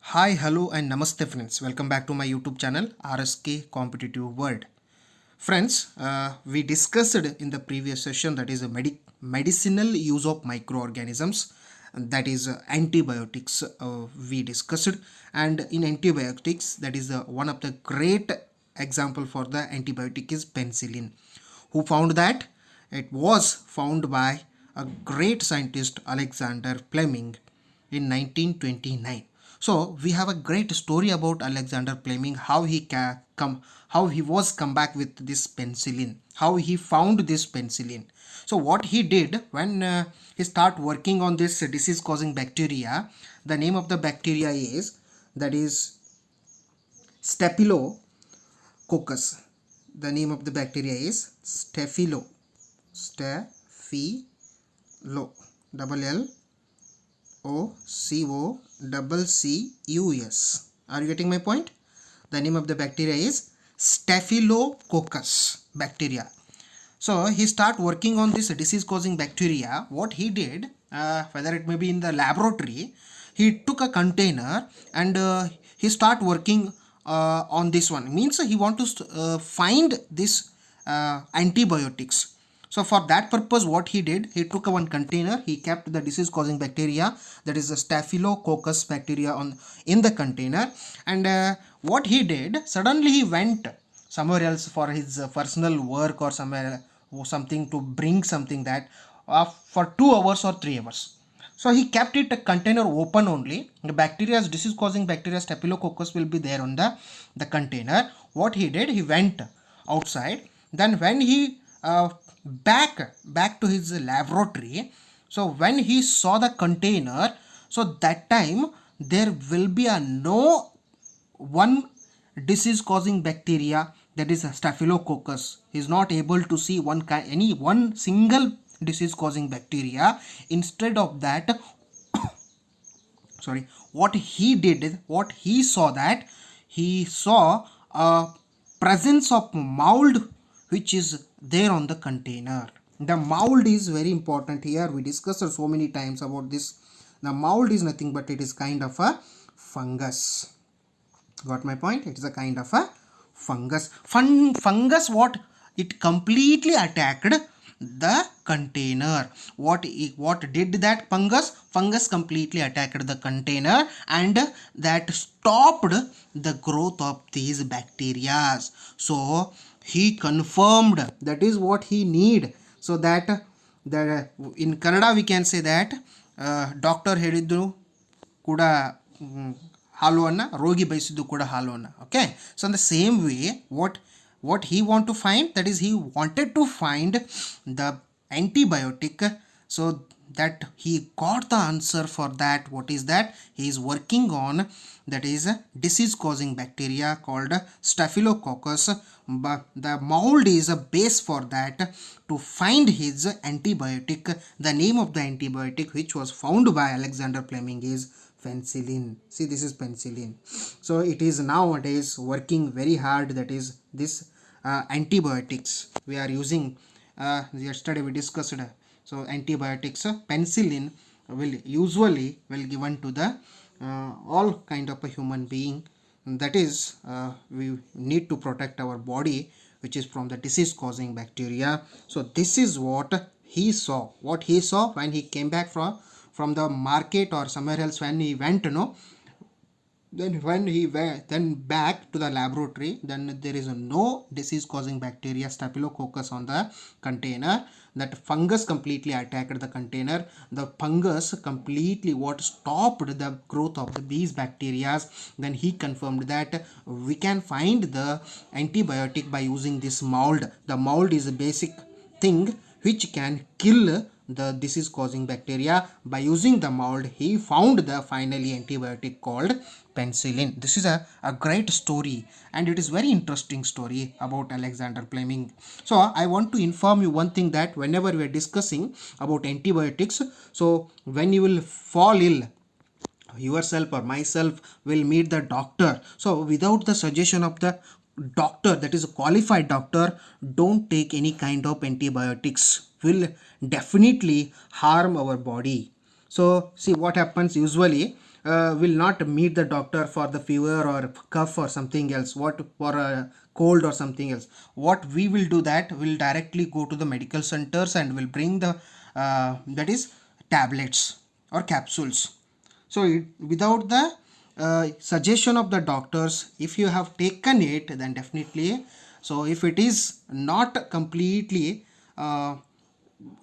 Hi, hello, and namaste, friends. Welcome back to my YouTube channel RSK Competitive World. Friends, we discussed in the previous session that is a medicinal use of microorganisms, that is antibiotics. We discussed, and in antibiotics, that is one of the great example for the antibiotic is penicillin. Who found that? It was found by a great scientist Alexander Fleming in 1929. So we have a great story about Alexander Fleming, how he was come back with this penicillin, how he found this penicillin. So what he did when he start working on this disease causing bacteria, the name of the bacteria is, that is Staphylococcus. The name of the bacteria is Staphylo, double L O C O double C U S. Are you getting my point? The name of the bacteria is Staphylococcus bacteria. So he start working on this disease causing bacteria. What he did, whether it may be in the laboratory, he took a container and he start working on this one. Means he want to find this antibiotics. So for that purpose, what he did, he took one container, he kept the disease causing bacteria, that is the Staphylococcus bacteria in the container, and what he did, suddenly he went somewhere else for his personal work or somewhere or something to bring something that for 2 hours or 3 hours. So he kept it a container open only. The bacteria, disease causing bacteria Staphylococcus will be there on the container. What he did, he went outside. Then when he back to his laboratory, so when he saw the container, so that time there will be a no one disease causing bacteria, that is Staphylococcus. He is not able to see any one single disease causing bacteria. Instead of that, sorry, what he did is, what he saw, that he saw a presence of mold which is there on the container. The mold is very important here. We discussed so many times about this. The mold is nothing but it is kind of a fungus. Got my point? It is a kind of a fungus. Fungus, what? It completely attacked the container. What did that fungus? Fungus completely attacked the container and that stopped the growth of these bacteria. So he confirmed, that is what he need. So that in Kannada we can say that doctor ಹೇಳಿದ್ದು ಕೂಡ ಹಾಲು ಅನ್ನ, ರೋಗಿ ಬಯಸಿದ್ದು ಕೂಡ ಹಾಲು ಅನ್ನ. Okay, so in the same way, what he want to find, that is he wanted to find the antibiotic, so that he got the answer for that. What is that? He is working on, that is a disease causing bacteria called Staphylococcus, but the mold is a base for that to find his antibiotic. The name of the antibiotic which was found by Alexander Fleming is penicillin. See, this is penicillin. So it is nowadays working very hard, that is this antibiotics we are using. Yesterday we discussed, so antibiotics, penicillin usually given to the all kind of a human being, that is we need to protect our body which is from the disease causing bacteria. So this is what he saw when he came back from the market or somewhere else, when he went, then when he went then back to the laboratory, then there is no disease causing bacteria Staphylococcus on the container. That fungus completely attacked the container. The fungus completely what stopped the growth of these bacteria. Then he confirmed that we can find the antibiotic by using this mold. The mold is a basic thing which can kill the disease causing bacteria. By using the mold, he found the finally antibiotic called penicillin. This is a great story, and it is very interesting story about Alexander Fleming. So I want to inform you one thing, that whenever we are discussing about antibiotics, so when you will fall ill, yourself or myself will meet the doctor. So without the suggestion of the doctor, that is a qualified doctor, don't take any kind of antibiotics, will definitely harm our body. So see what happens usually, will not meet the doctor for the fever or cough or something else, what for a cold or something else. What we will do, that will directly go to the medical centers and will bring the that is tablets or capsules. So without the suggestion of the doctors, if you have taken it, then definitely, so if it is not completely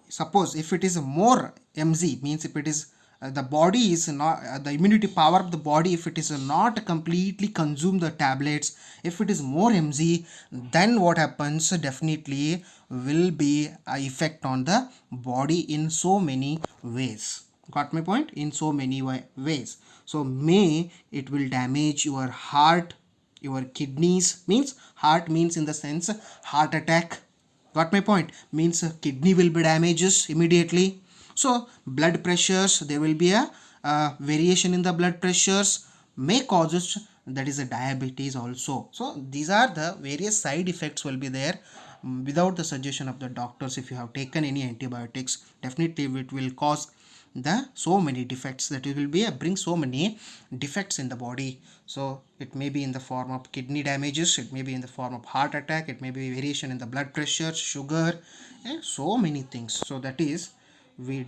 suppose if it is more mg, means if it is the body is not the immunity power of the body, if it is not completely consume the tablets, if it is more mg, then what happens, definitely will be a effect on the body in so many ways. Got my point? In so many ways. So may it will damage your heart, your kidneys, means heart means in the sense heart attack. Got my point? Means kidney will be damages immediately. So blood pressures, there will be a variation in the blood pressures, may causes, that is a diabetes also. So these are the various side effects will be there without the suggestion of the doctors. If you have taken any antibiotics, definitely it will cause the so many defects, that it will be bring so many defects in the body. So it may be in the form of kidney damages, it may be in the form of heart attack, it may be variation in the blood pressure, sugar, and so many things. So that is, we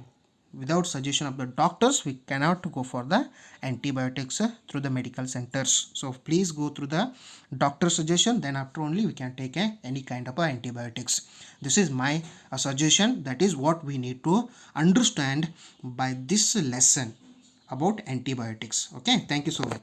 without suggestion of the doctors, we cannot go for the antibiotics through the medical centers. So please go through the doctor suggestion, then after only we can take any kind of antibiotics. This is my suggestion. That is what we need to understand by this lesson about antibiotics. Okay, thank you so much.